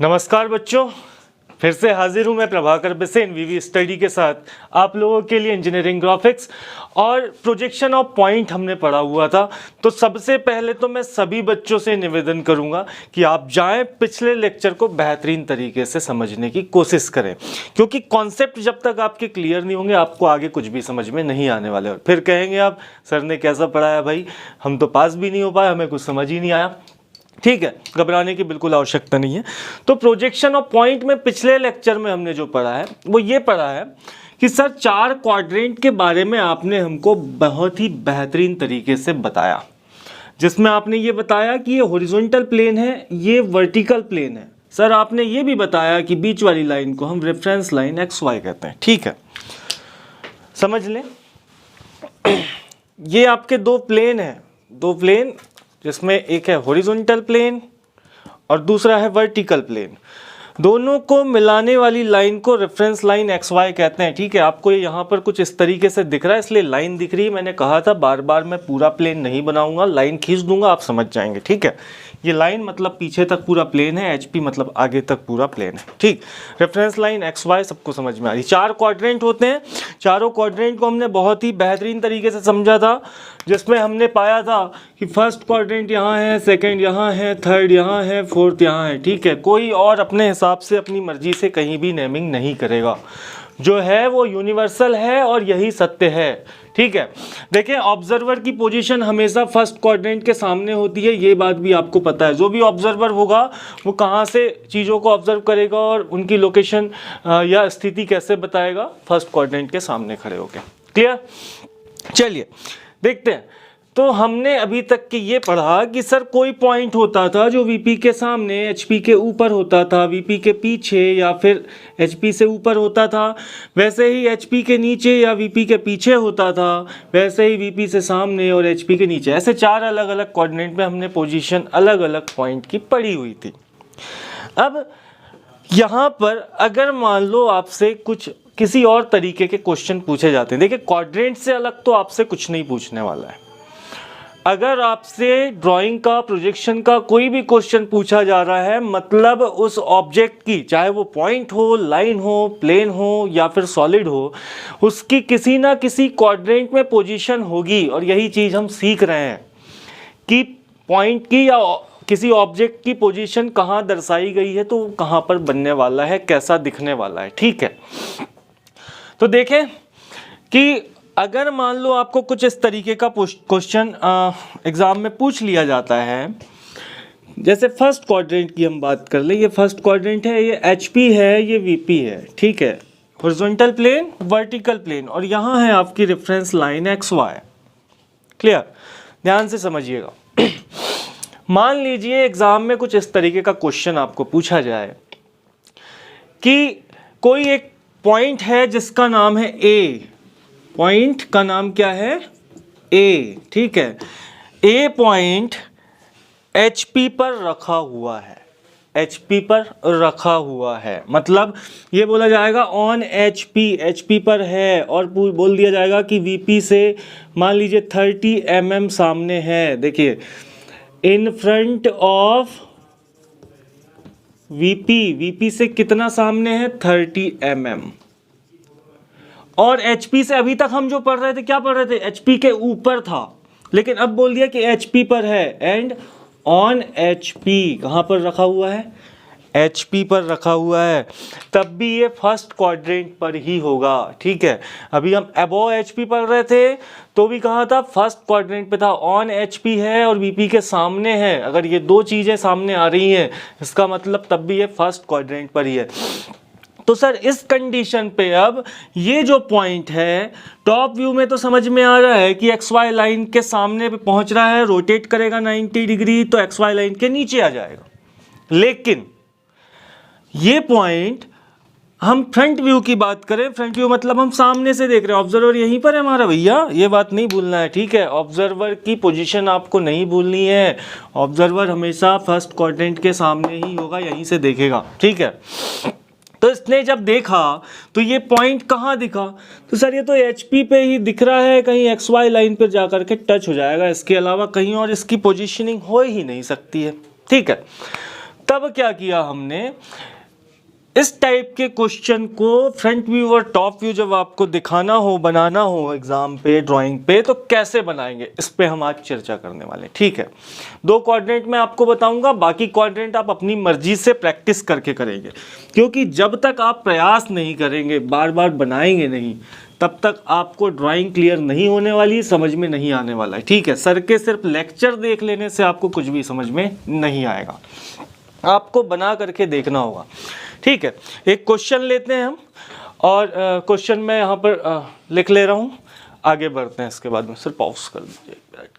नमस्कार बच्चों, फिर से हाजिर हूँ मैं प्रभाकर बिसेन वीवी स्टडी के साथ आप लोगों के लिए। इंजीनियरिंग ग्राफिक्स और प्रोजेक्शन ऑफ पॉइंट हमने पढ़ा हुआ था। तो सबसे पहले तो मैं सभी बच्चों से निवेदन करूँगा कि आप जाएं पिछले लेक्चर को बेहतरीन तरीके से समझने की कोशिश करें, क्योंकि कॉन्सेप्ट जब तक आपके क्लियर नहीं होंगे आपको आगे कुछ भी समझ में नहीं आने वाले। और फिर कहेंगे आप सर ने कैसा पढ़ाया भाई, हम तो पास भी नहीं हो पाए, हमें कुछ समझ ही नहीं आया। ठीक है, घबराने की बिल्कुल आवश्यकता नहीं है। तो प्रोजेक्शन ऑफ पॉइंट में पिछले लेक्चर में हमने जो पढ़ा है वो ये पढ़ा है कि सर 4 क्वाड्रेंट के बारे में आपने हमको बहुत ही बेहतरीन तरीके से बताया, जिसमें आपने ये बताया कि ये हॉरिजॉन्टल प्लेन है, ये वर्टिकल प्लेन है। सर आपने ये भी बताया कि बीच वाली लाइन को हम रेफरेंस लाइन XY कहते हैं। ठीक है, समझ लें ये आपके दो प्लेन हैं, दो प्लेन, जिसमें एक है हॉरिजॉन्टल प्लेन और दूसरा है वर्टिकल प्लेन। दोनों को मिलाने वाली लाइन को रेफरेंस लाइन XY कहते हैं। ठीक है, आपको ये यहाँ पर कुछ इस तरीके से दिख रहा है, इसलिए लाइन दिख रही है। मैंने कहा था बार बार मैं पूरा प्लेन नहीं बनाऊंगा, लाइन खींच दूंगा, आप समझ जाएंगे। ठीक है, ये लाइन मतलब पीछे तक पूरा प्लेन है, HP मतलब आगे तक पूरा प्लेन है। ठीक, रेफरेंस लाइन XY सबको समझ में आ रही। 4 क्वाड्रेंट होते हैं, चारों क्वाड्रेंट को हमने बहुत ही बेहतरीन तरीके से समझा था, जिसमें हमने पाया था कि फर्स्ट क्वाड्रेंट यहाँ है, सेकंड यहाँ है, थर्ड यहाँ है, फोर्थ यहाँ है। ठीक है, कोई और अपने हिसाब से अपनी मर्जी से कहीं भी नेमिंग नहीं करेगा, जो है वो यूनिवर्सल है और यही सत्य है। ठीक है, देखिए ऑब्जर्वर की पोजीशन हमेशा फर्स्ट क्वाड्रेंट के सामने होती है, ये बात भी आपको पता है। जो भी ऑब्जर्वर होगा वो कहाँ से चीज़ों को ऑब्जर्व करेगा और उनकी लोकेशन या स्थिति कैसे बताएगा, फर्स्ट क्वाड्रेंट के सामने खड़े होकर। क्लियर, चलिए देखते हैं। तो हमने अभी तक के ये पढ़ा कि सर कोई पॉइंट होता था जो VP के सामने HP के ऊपर होता था, VP के पीछे या फिर HP से ऊपर होता था, वैसे ही HP के नीचे या VP के पीछे होता था, वैसे ही VP से सामने और HP के नीचे। ऐसे 4 अलग अलग कोऑर्डिनेट में हमने पोजीशन अलग अलग पॉइंट की पढ़ी हुई थी। अब यहाँ पर अगर मान लो आपसे कुछ किसी और तरीके के क्वेश्चन पूछे जाते हैं, देखिए क्वाड्रेंट से अलग तो आपसे कुछ नहीं पूछने वाला है। अगर आपसे ड्राइंग का, प्रोजेक्शन का कोई भी क्वेश्चन पूछा जा रहा है, मतलब उस ऑब्जेक्ट की, चाहे वो पॉइंट हो, लाइन हो, प्लेन हो या फिर सॉलिड हो, उसकी किसी ना किसी क्वाड्रेंट में पोजीशन होगी। और यही चीज़ हम सीख रहे हैं कि पॉइंट की या किसी ऑब्जेक्ट की पोजीशन कहाँ दर्शाई गई है, तो कहाँ पर बनने वाला है, कैसा दिखने वाला है। ठीक है, तो देखें कि अगर मान लो आपको कुछ इस तरीके का क्वेश्चन एग्ज़ाम में पूछ लिया जाता है, जैसे फर्स्ट क्वाड्रेंट की हम बात कर लें, ये फर्स्ट क्वाड्रेंट है, ये HP है, ये VP है। ठीक है, हॉरिजॉन्टल प्लेन, वर्टिकल प्लेन, और यहाँ है आपकी रेफरेंस लाइन XY। क्लियर, ध्यान से समझिएगा। मान लीजिए एग्ज़ाम में कुछ इस तरीके का क्वेश्चन आपको पूछा जाए कि कोई एक पॉइंट है जिसका नाम है A, पॉइंट का नाम क्या है A। ठीक है, A पॉइंट HP पर रखा हुआ है, HP पर रखा हुआ है, मतलब ये बोला जाएगा ऑन HP पर है, और बोल दिया जाएगा कि VP से मान लीजिए 30 mm सामने है। देखिए इन फ्रंट ऑफ VP से कितना सामने है, 30 mm। और HP से अभी तक हम जो पढ़ रहे थे, क्या पढ़ रहे थे, HP के ऊपर था, लेकिन अब बोल दिया कि HP पर है। एंड ऑन HP कहाँ पर रखा हुआ है, HP पर रखा हुआ है, तब भी ये फर्स्ट क्वाड्रेंट पर ही होगा। ठीक है, अभी हम अबव HP पढ़ रहे थे तो भी कहाँ था, फर्स्ट क्वाड्रेंट पे था। ऑन HP है और VP के सामने है, अगर ये दो चीज़ें सामने आ रही हैं इसका मतलब तब भी ये फर्स्ट क्वाड्रेंट पर ही है। तो सर इस कंडीशन पे अब ये जो पॉइंट है टॉप व्यू में तो समझ में आ रहा है कि XY लाइन के सामने पे पहुंच रहा है, रोटेट करेगा 90 डिग्री तो XY लाइन के नीचे आ जाएगा। लेकिन ये पॉइंट हम फ्रंट व्यू की बात करें, फ्रंट व्यू मतलब हम सामने से देख रहे हैं, ऑब्जर्वर यहीं पर है हमारा भैया, ये बात नहीं भूलना है। ठीक है, ऑब्जर्वर की पोजीशन आपको नहीं भूलनी है, ऑब्जर्वर हमेशा फर्स्ट क्वाड्रेंट के सामने ही होगा, यहीं से देखेगा। ठीक है, तो इसने जब देखा तो ये पॉइंट कहाँ दिखा, तो सर ये तो HP पे ही दिख रहा है, कहीं XY लाइन पर जाकर के टच हो जाएगा, इसके अलावा कहीं और इसकी पोजीशनिंग हो ही नहीं सकती है। ठीक है, तब क्या किया हमने, इस टाइप के क्वेश्चन को फ्रंट व्यू और टॉप व्यू जब आपको दिखाना हो, बनाना हो एग्जाम पे, ड्राइंग पे, तो कैसे बनाएंगे, इस पे हम आज चर्चा करने वाले। ठीक है, 2 क्वाड्रेंट में आपको बताऊंगा, बाकी क्वाड्रेंट आप अपनी मर्जी से प्रैक्टिस करके करेंगे, क्योंकि जब तक आप प्रयास नहीं करेंगे, बार बार बनाएंगे नहीं, तब तक आपको ड्राइंग क्लियर नहीं होने वाली, समझ में नहीं आने वाला है। ठीक है, सर के सिर्फ लेक्चर देख लेने से आपको कुछ भी समझ में नहीं आएगा, आपको बना करके देखना होगा। ठीक है, एक क्वेश्चन लेते हैं हम, और क्वेश्चन मैं यहाँ पर लिख ले रहा हूँ, आगे बढ़ते हैं। इसके बाद में सिर्फ पॉज कर दीजिए एक मिनट।